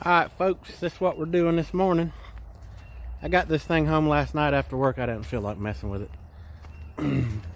Alright folks, this is what we're doing this morning. I got this thing home last night after work. I didn't feel like messing with it.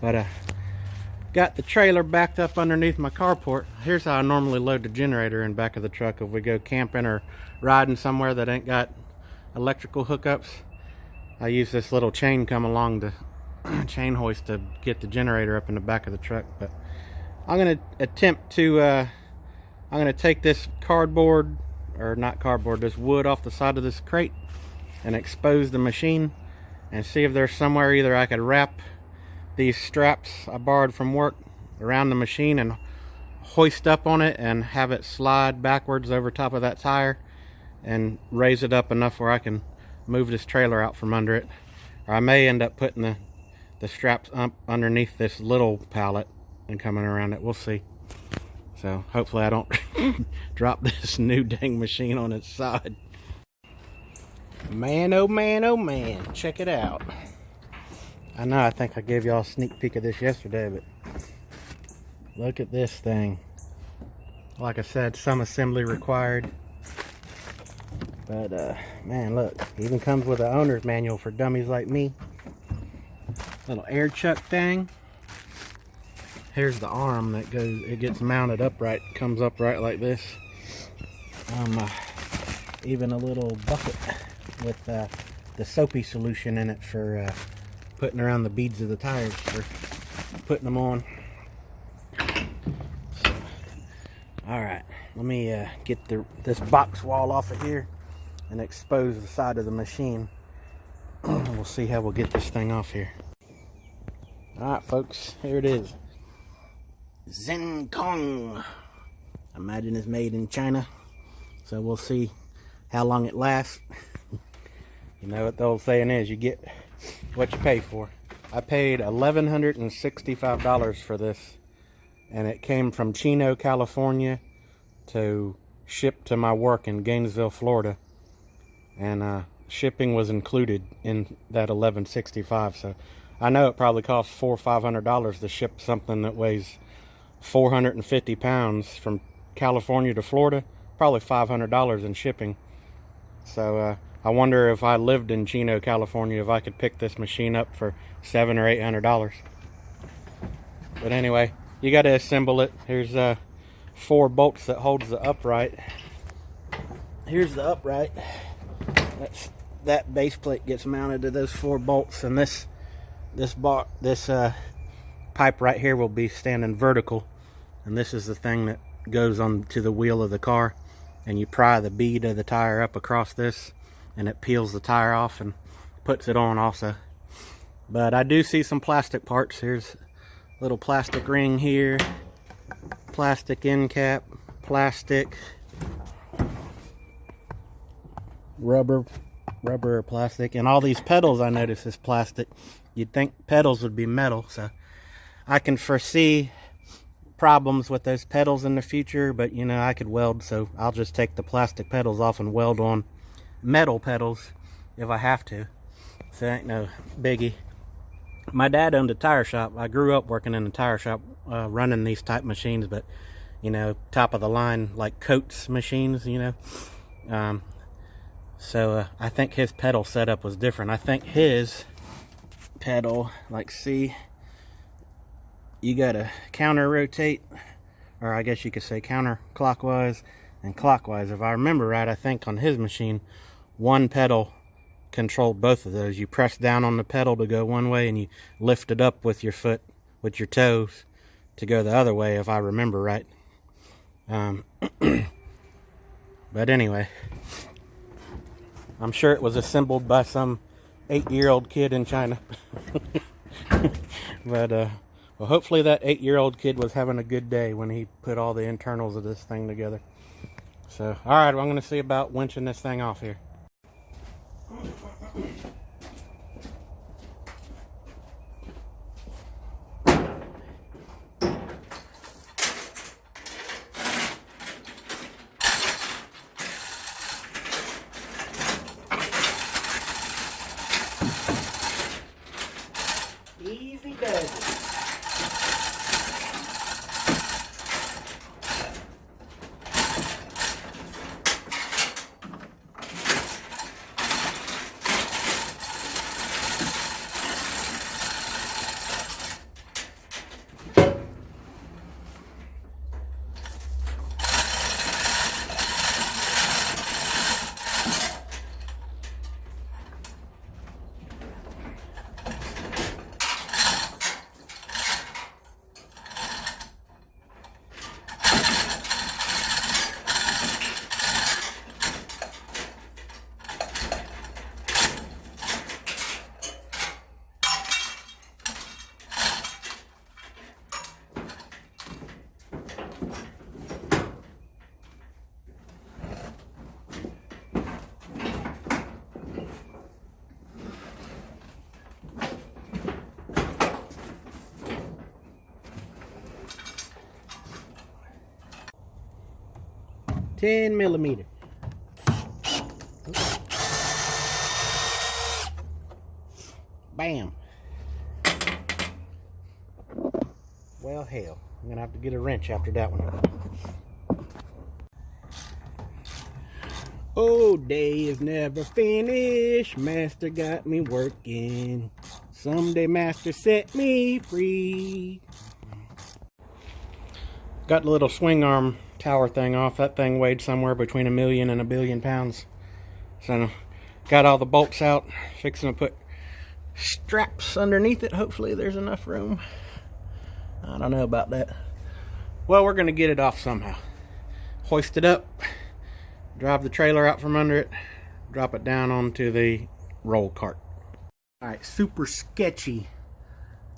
But I got the trailer backed up underneath my carport. Here's how I normally load the generator in back of the truck if we go camping or riding somewhere that ain't got electrical hookups. I use this little chain come along the chain hoist to get the generator up in the back of the truck. But I'm going to attempt to I'm going to take this cardboard, or not cardboard, this wood off the side of this crate and expose the machine and see if there's somewhere either I could wrap these straps I borrowed from work around the machine and hoist up on it and have it slide backwards over top of that tire and raise it up enough where I can move this trailer out from under it. Or I may end up putting the straps up underneath this little pallet and coming around it. We'll see. So hopefully I don't drop this new dang machine on its side. Man, oh man, oh man, check it out. I know I think I gave y'all a sneak peek of this yesterday, but look at this thing. Like I said, some assembly required. But man, look, it even comes with an owner's manual for dummies like me. Little air chuck thing. Here's the arm that goes, it gets mounted upright, comes upright like this. Even a little bucket with the soapy solution in it for putting around the beads of the tires for putting them on. So, alright, let me get this box wall off of here and expose the side of the machine. We'll see how we'll get this thing off here. Alright folks, here it is. Zen Kong. I imagine it's made in China, so we'll see how long it lasts. You know what the old saying is, you get what you pay for. I paid $1,165 for this, and it came from Chino, California to ship to my work in Gainesville, Florida, and shipping was included in that $1,165. So I know it probably costs $400 or $500 to ship something that weighs 450 pounds from California to Florida. Probably $500 in shipping. So I wonder if I lived in Chino, California, if I could pick this machine up for $700 or $800. But anyway, you got to assemble it. Here's 4 bolts that holds the upright. Here's the upright. That base plate gets mounted to those 4 bolts, and this pipe right here will be standing vertical, and this is the thing that goes on to the wheel of the car, and you pry the bead of the tire up across this and it peels the tire off and puts it on also. But I do see some plastic parts. Here's a little plastic ring here, plastic end cap, plastic, rubber or plastic, and all these pedals I notice is plastic. You'd think pedals would be metal, so I can foresee problems with those pedals in the future, but you know, I could weld, so I'll just take the plastic pedals off and weld on metal pedals if I have to. So it ain't no biggie. My dad owned a tire shop. I grew up working in a tire shop, running these type machines, but you know, top of the line, like Coates machines, you know. So I think his pedal setup was different. I think his pedal, like, see, you gotta counter rotate, or I guess you could say counterclockwise and clockwise. If I remember right, I think on his machine, one pedal controlled both of those. You press down on the pedal to go one way, and you lift it up with your foot, with your toes, to go the other way, if I remember right. But anyway, I'm sure it was assembled by some 8-year-old kid in China. But well, hopefully that 8-year-old kid was having a good day when he put all the internals of this thing together. So, alright, well, I'm going to see about winching this thing off here. Easy does it. 10 millimeter. Bam. Well, hell, I'm gonna have to get a wrench after that one. Oh, day is never finished. Master got me working. Someday master set me free. Got the little swing arm tower thing off. That thing weighed somewhere between 1,000,000 and 1,000,000,000 pounds. So got all the bolts out. Fixing to put straps underneath it. Hopefully there's enough room. I don't know about that. Well, we're gonna get it off somehow. Hoist it up. Drive the trailer out from under it, drop it down onto the roll cart. Alright, super sketchy.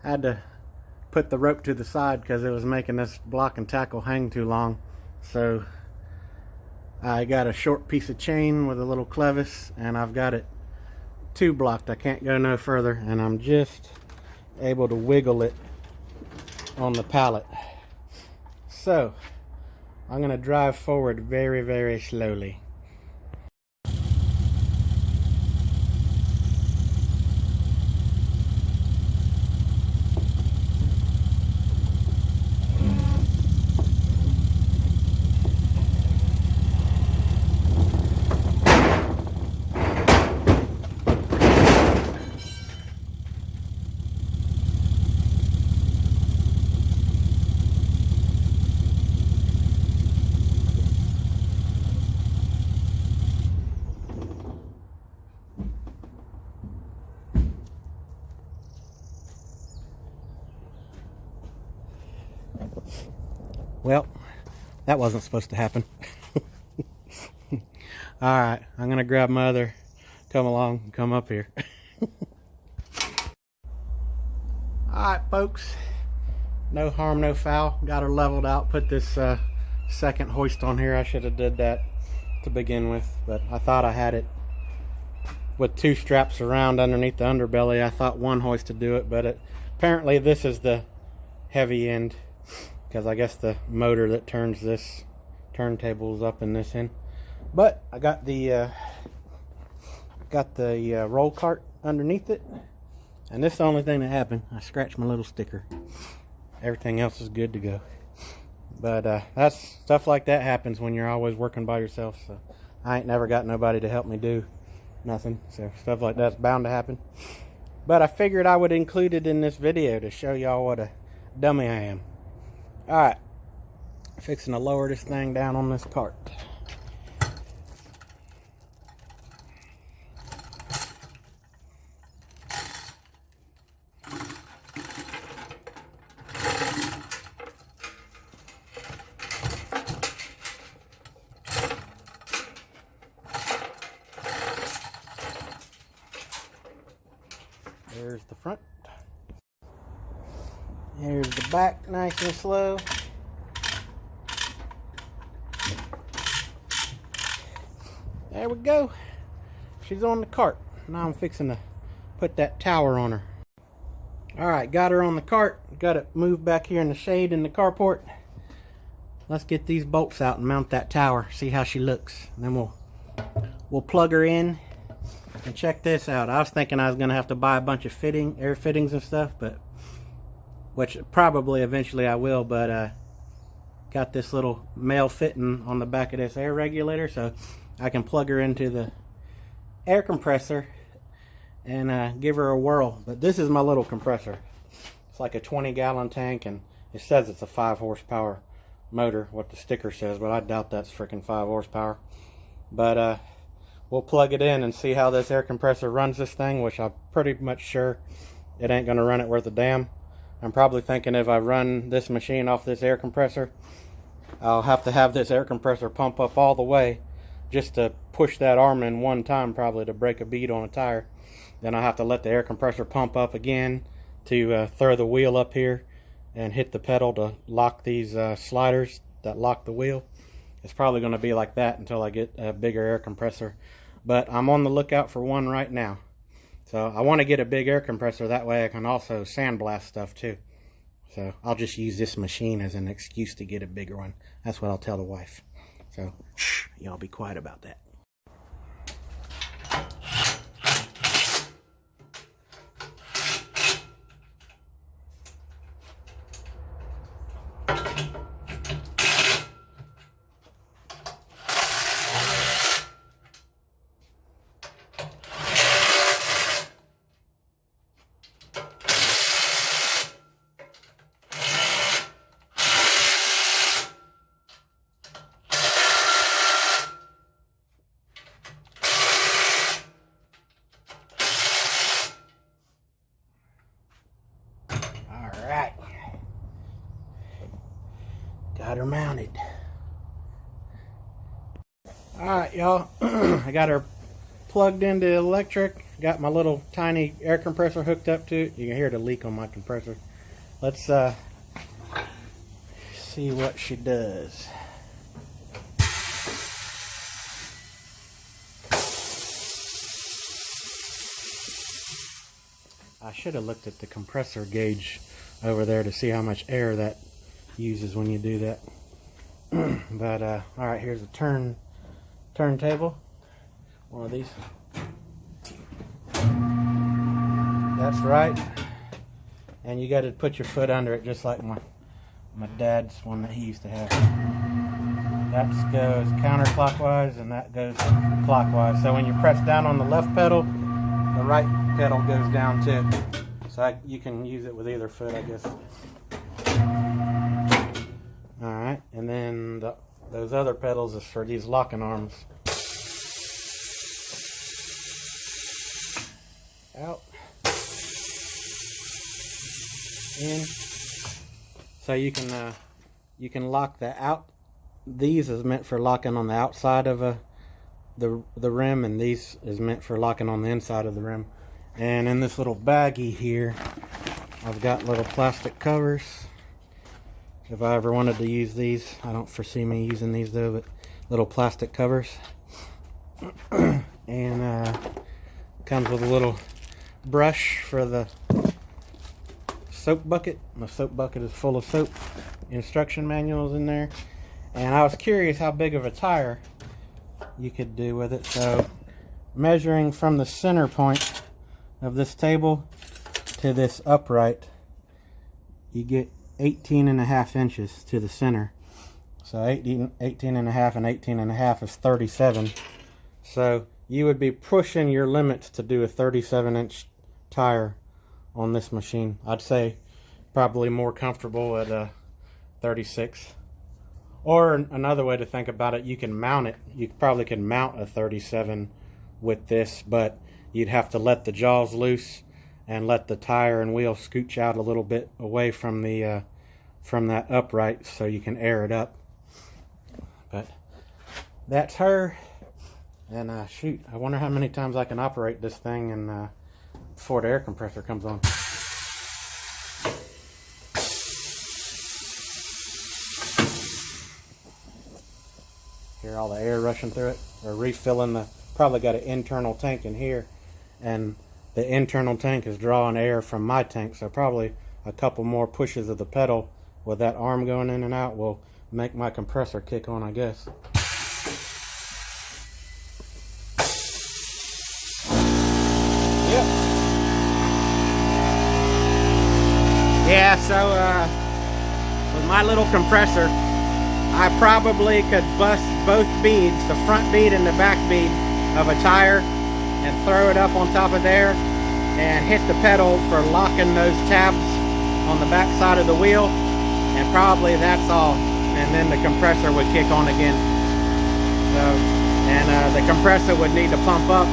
I had to put the rope to the side because it was making this block and tackle hang too long. So I got a short piece of chain with a little clevis, and I've got it two blocked. I can't go no further, and I'm just able to wiggle it on the pallet. So I'm going to drive forward very, very slowly. Well, that wasn't supposed to happen. Alright, I'm going to grab my other come up here. Alright, folks. No harm, no foul. Got her leveled out. Put this second hoist on here. I should have did that to begin with, but I thought I had it with two straps around underneath the underbelly. I thought one hoist to do it, but apparently this is the heavy end, because I guess the motor that turns this turntable is up in this end. But I got the roll cart underneath it, and this is the only thing that happened. I scratched my little sticker. Everything else is good to go. But that's stuff like that happens when you're always working by yourself. So I ain't never got nobody to help me do nothing. So stuff like that's bound to happen. But I figured I would include it in this video to show y'all what a dummy I am. Alright, fixing to lower this thing down on this cart. There's the front. Here's the back, nice and slow. There we go. She's on the cart. Now I'm fixing to put that tower on her. Alright, got her on the cart. Got it moved back here in the shade in the carport. Let's get these bolts out and mount that tower. See how she looks. And then we'll plug her in. And check this out. I was thinking I was going to have to buy a bunch of air fittings and stuff, but which probably eventually I will, but got this little male fitting on the back of this air regulator, so I can plug her into the air compressor and give her a whirl. But this is my little compressor. It's like a 20-gallon tank, and it says it's a 5 horsepower motor, what the sticker says, but I doubt that's freaking 5 horsepower. But we'll plug it in and see how this air compressor runs this thing, which I'm pretty much sure it ain't going to run it worth a damn. I'm probably thinking if I run this machine off this air compressor, I'll have to have this air compressor pump up all the way just to push that arm in one time, probably to break a bead on a tire. Then I'll have to let the air compressor pump up again to throw the wheel up here and hit the pedal to lock these sliders that lock the wheel. It's probably going to be like that until I get a bigger air compressor. But I'm on the lookout for one right now. So I want to get a big air compressor, that way I can also sandblast stuff too. So I'll just use this machine as an excuse to get a bigger one. That's what I'll tell the wife. So, shh, y'all be quiet about that. Alright, got her mounted. Alright, y'all, I got her plugged into electric, got my little tiny air compressor hooked up to it. You can hear the leak on my compressor. Let's see what she does. I should have looked at the compressor gauge over there to see how much air that uses when you do that. But alright, here's a turntable. One of these. That's right. And you got to put your foot under it, just like my dad's one that he used to have. That goes counterclockwise and that goes clockwise. So when you press down on the left pedal, the right pedal goes down too. So you can use it with either foot, I guess. Alright, and then those other pedals is for these locking arms. Out. In. So you can lock the out. These is meant for locking on the outside of the rim, and these is meant for locking on the inside of the rim. And in this little baggie here, I've got little plastic covers. If I ever wanted to use these, I don't foresee me using these though, but little plastic covers. And comes with a little brush for the soap bucket. My soap bucket is full of soap. Instruction manuals in there. And I was curious how big of a tire you could do with it. So measuring from the center point of this table to this upright, you get 18.5 inches to the center. So 18.5 and 18.5 is 37. So you would be pushing your limits to do a 37-inch tire on this machine. I'd say probably more comfortable at a 36. Or another way to think about it, you can mount it. You probably could mount a 37 with this, but you'd have to let the jaws loose and let the tire and wheel scooch out a little bit away from the from that upright so you can air it up. But that's her. And shoot, I wonder how many times I can operate this thing and before the air compressor comes on. Hear all the air rushing through it, or refilling the, probably got an internal tank in here, and the internal tank is drawing air from my tank, so probably a couple more pushes of the pedal with that arm going in and out will make my compressor kick on, I guess. Yep. Yeah, so with my little compressor, I probably could bust both beads, the front bead and the back bead of a tire, and throw it up on top of there and hit the pedal for locking those tabs on the back side of the wheel, and probably that's all. And then the compressor would kick on again. So, and the compressor would need to pump up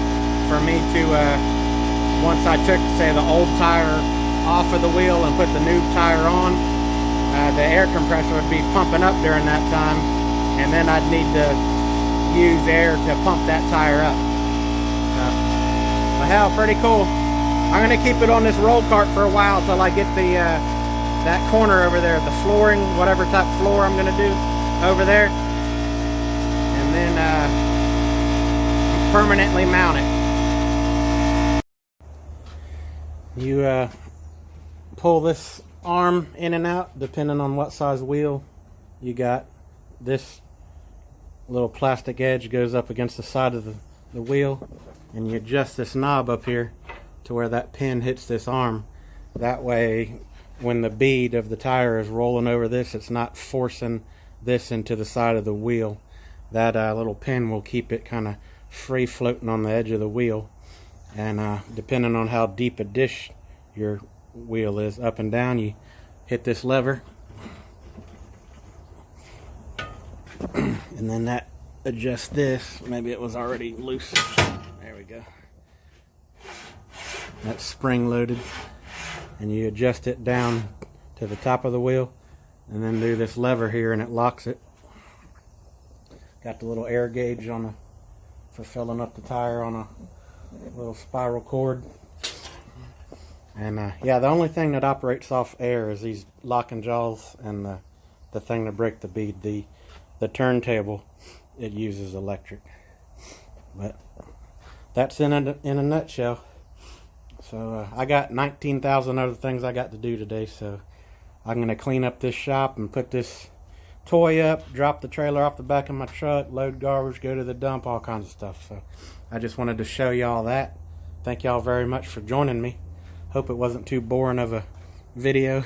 for me to, once I took, say, the old tire off of the wheel and put the new tire on, the air compressor would be pumping up during that time, and then I'd need to use air to pump that tire up. But hell, pretty cool. I'm gonna keep it on this roll cart for a while till I get the that corner over there, the flooring, whatever type of floor I'm gonna do over there, and then permanently mount it. You pull this arm in and out depending on what size wheel you got. This little plastic edge goes up against the side of the wheel, and you adjust this knob up here to where that pin hits this arm. That way when the bead of the tire is rolling over this, it's not forcing this into the side of the wheel. That little pin will keep it kind of free floating on the edge of the wheel. And depending on how deep a dish your wheel is, up and down, you hit this lever and then that adjusts this. Maybe it was already loose. There we go. That's spring loaded, and you adjust it down to the top of the wheel and then do this lever here and it locks it. Got the little air gauge on for filling up the tire on a little spiral cord. And yeah, the only thing that operates off air is these locking jaws and the thing to break the bead. The turntable, it uses electric. But that's in a nutshell. So I got 19,000 other things I got to do today, so I'm going to clean up this shop and put this toy up, drop the trailer off the back of my truck, load garbage, go to the dump, all kinds of stuff. So I just wanted to show y'all that. Thank y'all very much for joining me. Hope it wasn't too boring of a video.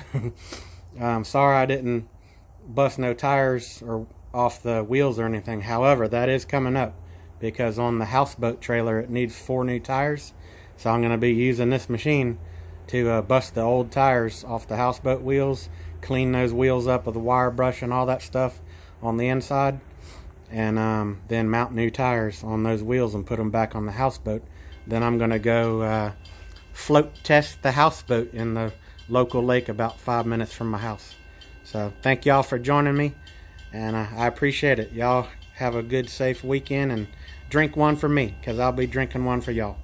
I'm sorry I didn't bust no tires or off the wheels or anything. However, that is coming up because on the houseboat trailer it needs 4 new tires. So I'm going to be using this machine to bust the old tires off the houseboat wheels, clean those wheels up with the wire brush and all that stuff on the inside, and then mount new tires on those wheels and put them back on the houseboat. Then I'm going to go float test the houseboat in the local lake about 5 minutes from my house. So thank y'all for joining me, and I appreciate it. Y'all have a good, safe weekend, and drink one for me because I'll be drinking one for y'all.